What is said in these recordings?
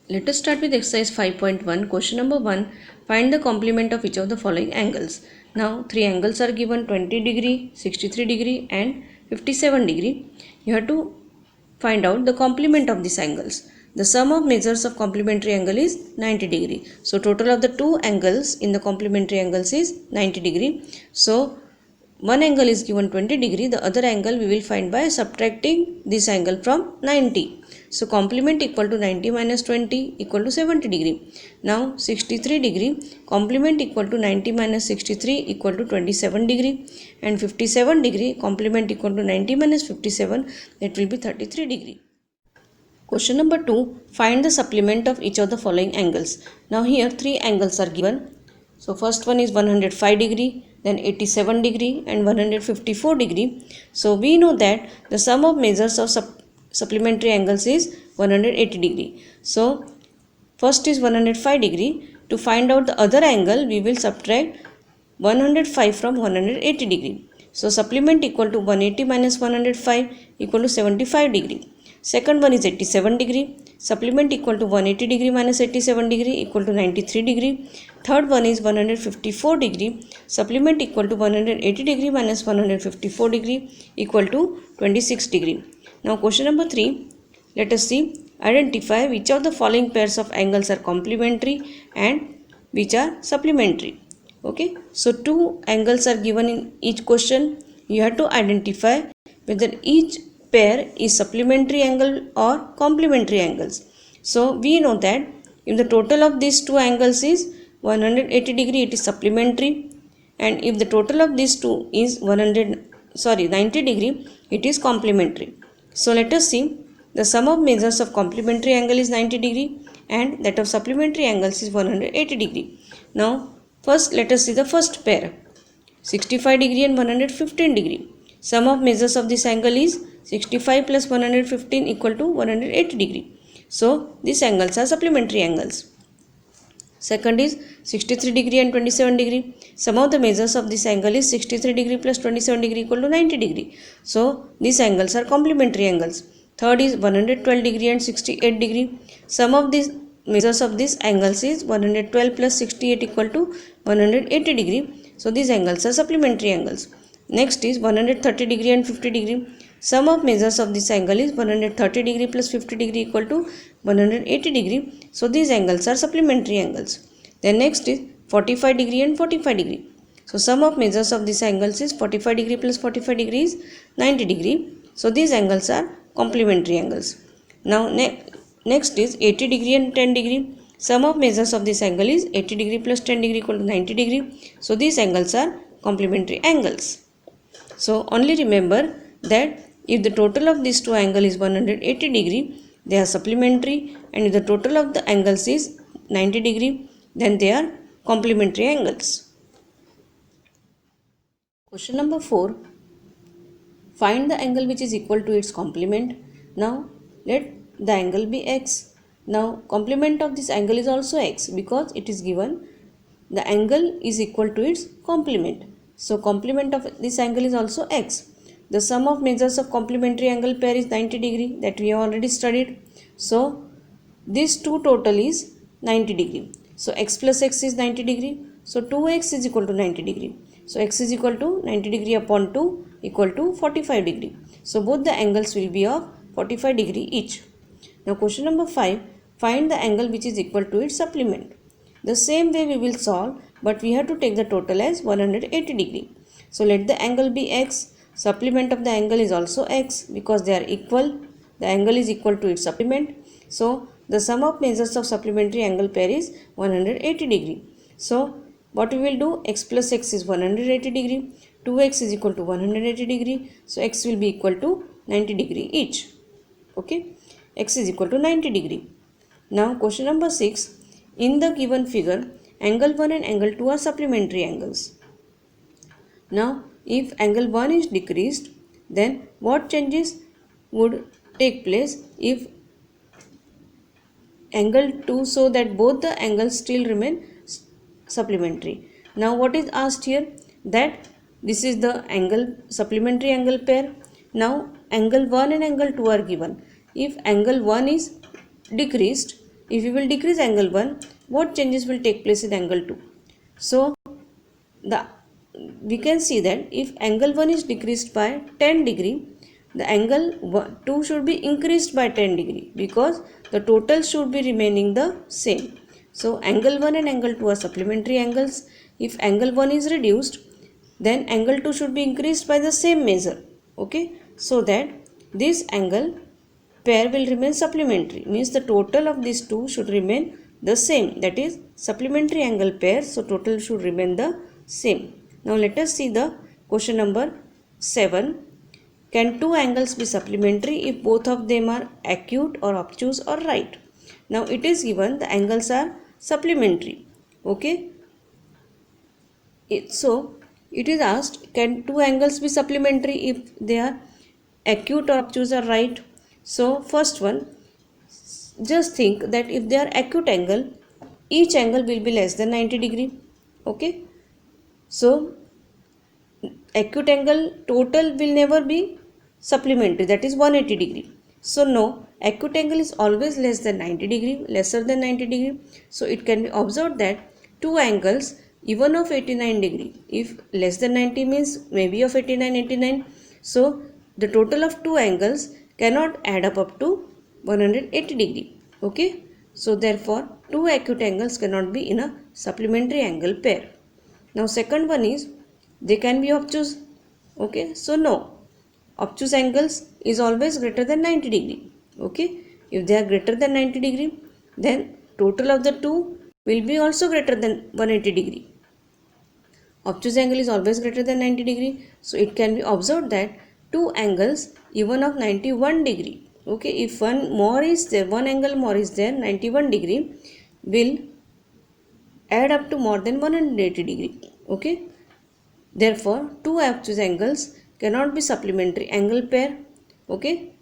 Let us start with exercise 5.1. Question number 1. Find the complement of each of the following angles. Now, three angles are given: 20 degree, 63 degree and 57 degree. You have to find out the complement of these angles. The sum of measures of complementary angle is 90 degree. So, total of the two angles in the complementary angles is 90 degree. So, one angle is given 20 degree, the other angle we will find by subtracting this angle from 90. So complement equal to 90 minus 20 equal to 70 degree. Now 63 degree, complement equal to 90 minus 63 equal to 27 degree, and 57 degree, complement equal to 90 minus 57, that will be 33 degree. Question number 2. Find the supplement of each of the following angles. Now here three angles are given. So first one is 105 degree, then 87 degree and 154 degree. So we know that the sum of measures of supplementary angles is 180 degree. So first is 105 degree. To find out the other angle, we will subtract 105 from 180 degree. So supplement equal to 180 minus 105 equal to 75 degree. Second one is 87 degree. Supplement equal to 180 degree minus 87 degree equal to 93 degree. Third one is 154 degree. Supplement equal to 180 degree minus 154 degree equal to 26 degree. Now question number 3. Let us see. Identify which of the following pairs of angles are complementary and which are supplementary. Okay. So two angles are given in each question. You have to identify whether each pair is supplementary angle or complementary angles. So we know that if the total of these two angles is 180 degree, it is supplementary, and if the total of these two is 90 degree, it is complementary. So let us see. The sum of measures of complementary angle is 90 degree and that of supplementary angles is 180 degree. Now first let us see the first pair, 65 degree and 115 degree. Sum of measures of this angle is 65 plus 115 equal to 180 degree. So these angles are supplementary angles. Second is 63 degree and 27 degree. Sum of the measures of this angle is 63 degree plus 27 degree equal to 90 degree. So these angles are complementary angles. Third is 112 degree and 68 degree. Sum of these measures of these angles is 112 plus 68 equal to 180 degree. So these angles are supplementary angles. Next is 130 degree and 50 degree. Sum of measures of this angle is 130 degree plus 50 degree equal to 180 degree. So these angles are supplementary angles. Then next is 45 degree and 45 degree. So sum of measures of this angles is 45 degree plus 45 degree is 90 degree. So these angles are complementary angles. Now next is 80 degree and 10 degree. Sum of measures of this angle is 80 degree plus 10 degree equal to 90 degree. So these angles are complementary angles. So only remember that if the total of these two angles is 180 degree, they are supplementary, and if the total of the angles is 90 degree, then they are complementary angles. Question number 4. Find the angle which is equal to its complement. Now let the angle be x. Now complement of this angle is also x because it is given the angle is equal to its complement. So complement of this angle is also x. The sum of measures of complementary angle pair is 90 degree, that we have already studied. So this two total is 90 degree. So x plus x is 90 degree. So 2x is equal to 90 degree. So x is equal to 90 degree upon 2 equal to 45 degree. So both the angles will be of 45 degree each. Now question number 5. Find the angle which is equal to its supplement. The same way we will solve, but we have to take the total as 180 degree. So let the angle be x. Supplement of the angle is also x because they are equal. The angle is equal to its supplement. So the sum of measures of supplementary angle pair is 180 degree. So what we will do, x plus x is 180 degree. 2x is equal to 180 degree. So x will be equal to 90 degree each. Okay. X is equal to 90 degree. Now question number 6. In the given figure, angle 1 and angle 2 are supplementary angles. Now if angle 1 is decreased, then what changes would take place if angle 2, so that both the angles still remain supplementary. Now what is asked here, that this is the angle supplementary angle pair. Now angle 1 and angle 2 are given. If angle 1 is decreased, if we will decrease angle 1, what changes will take place in angle 2? So we can see that if angle 1 is decreased by 10 degree, the angle 2 should be increased by 10 degree, because the total should be remaining the same. So angle 1 and angle 2 are supplementary angles. If angle 1 is reduced, then angle 2 should be increased by the same measure. Okay, so that this angle pair will remain supplementary, means the total of these two should remain the same, that is supplementary angle pair, so total should remain the same. Now let us see the question number 7. Can two angles be supplementary if both of them are acute or obtuse or right? Now it is given the angles are supplementary. Okay, so it is asked, can two angles be supplementary if they are acute or obtuse or right? So first one, just think that if they are acute angle, each angle will be less than 90 degree. Okay, so acute angle total will never be supplementary, that is 180 degree. So no, acute angle is always less than 90 degree, lesser than 90 degree. So it can be observed that two angles even of 89 degree, if less than 90 means maybe of 89, so the total of two angles cannot add up to 180 degree. Okay, so therefore two acute angles cannot be in a supplementary angle pair. Now second one is, they can be obtuse. Okay, so no, obtuse angles is always greater than 90 degree. Okay, if they are greater than 90 degree, then total of the two will be also greater than 180 degree. Obtuse angle is always greater than 90 degree, so it can be observed that two angles even of 91 degree. Okay, if one more is there, one angle more is there, 91 degree will add up to more than 180 degree. Okay, therefore two obtuse angles cannot be supplementary angle pair. Okay,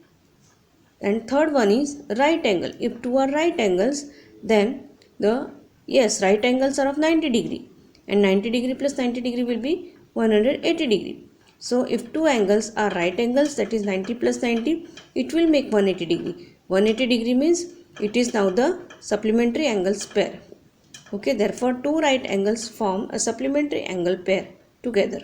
and third one is right angle. If two are right angles, then right angles are of 90 degree, and 90 degree plus 90 degree will be 180 degree. So if two angles are right angles, that is 90 plus 90, it will make 180 degree. 180 degree means it is now the supplementary angles pair. Okay, therefore two right angles form a supplementary angle pair together.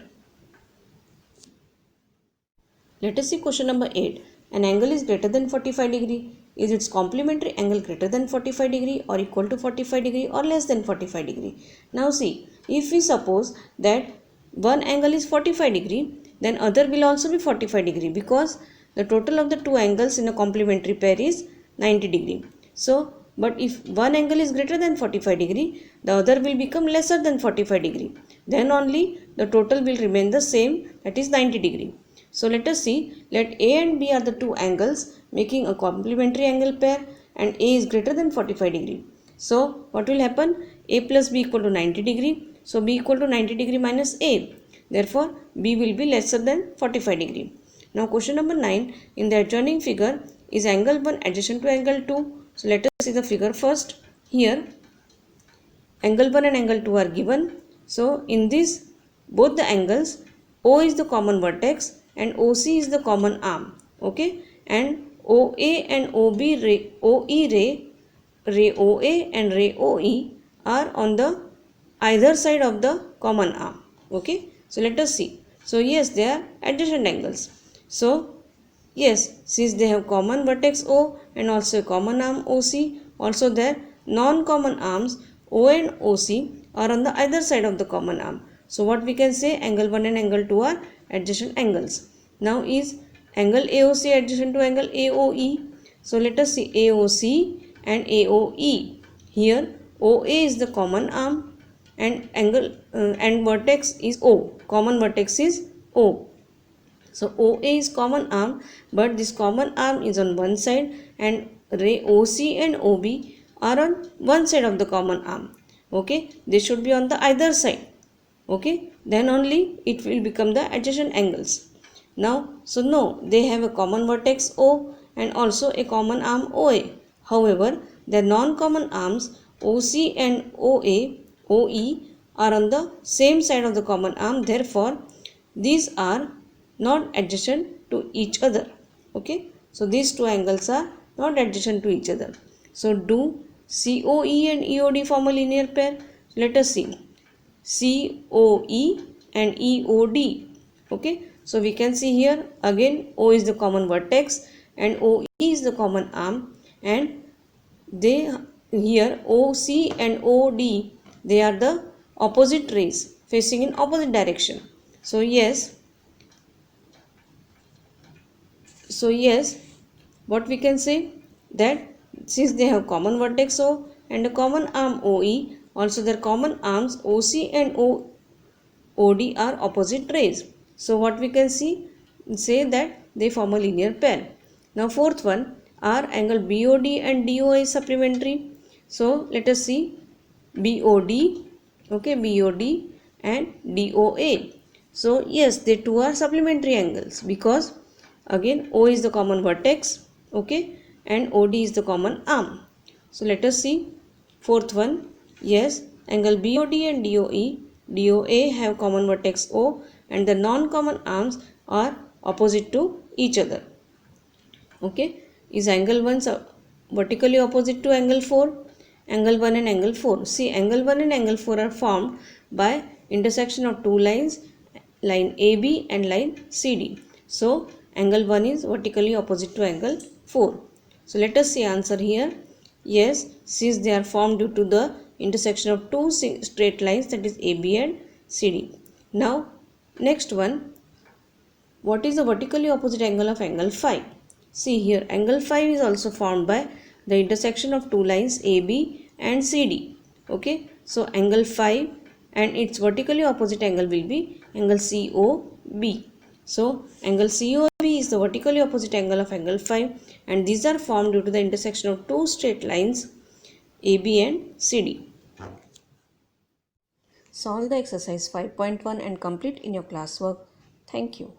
Let us see question number 8. An angle is greater than 45 degree. Is its complementary angle greater than 45 degree or equal to 45 degree or less than 45 degree? Now see, if we suppose that one angle is 45 degree, then other will also be 45 degree, because the total of the two angles in a complementary pair is 90 degree. So, but if one angle is greater than 45 degree, the other will become lesser than 45 degree. Then only the total will remain the same, that is 90 degree. So let us see, let A and B are the two angles making a complementary angle pair, and A is greater than 45 degree. So what will happen? A plus B equal to 90 degree. So B equal to 90 degree minus A. Therefore B will be lesser than 45 degree. Now question number 9. In the adjoining figure, is angle 1 adjacent to angle 2? So let us see the figure first. Here angle 1 and angle 2 are given. So in this, both the angles, O is the common vertex and OC is the common arm. Okay, and OA and OE ray OA and ray OE are on the either side of the common arm. Okay, so let us see. So yes, they are adjacent angles. So yes, since they have common vertex O and also a common arm OC, also their non-common arms O and OC are on the either side of the common arm. So what we can say, angle 1 and angle 2 are adjacent angles. Now is angle AOC adjacent to angle AOE? So let us see AOC and AOE. Here OA is the common arm and angle and vertex is O. Common vertex is O. So OA is common arm, but this common arm is on one side and ray OC and OB are on one side of the common arm. Okay, they should be on the either side. Okay, then only it will become the adjacent angles. Now, so no, they have a common vertex O and also a common arm OA. However, their non-common arms OC and OE are on the same side of the common arm. Therefore, these are not adjacent to each other. Okay, so these two angles are not adjacent to each other. So do COE and EOD form a linear pair. Let us see. COE and EOD. Okay, so we can see here again O is the common vertex and OE is the common arm, and they here OC and OD, they are the opposite rays facing in opposite direction. So yes, what we can say, that since they have common vertex O and a common arm OE, also their common arms OC and OD are opposite rays. So what we can say that they form a linear pair. Now fourth one, are angle BOD and DOA is supplementary. So let us see BOD, okay, BOD and DOA. So yes, they two are supplementary angles because again O is the common vertex, okay, and OD is the common arm. So let us see fourth one. Yes, angle BOD and DOA have common vertex O and the non-common arms are opposite to each other. Okay, is angle 1 vertically opposite to angle 4? Angle 1 and angle 4. See, angle 1 and angle 4 are formed by intersection of two lines, line AB and line CD. So, angle 1 is vertically opposite to angle 4. So, let us see answer here. Yes, since they are formed due to the intersection of two straight lines, that is AB and CD. Now, next one, what is the vertically opposite angle of angle 5? See here, angle 5 is also formed by the intersection of two lines AB and CD. Okay, so angle 5 and its vertically opposite angle will be angle COB. So angle COB is the vertically opposite angle of angle 5, and these are formed due to the intersection of two straight lines AB and CD. Solve the exercise 5.1 and complete in your classwork. Thank you.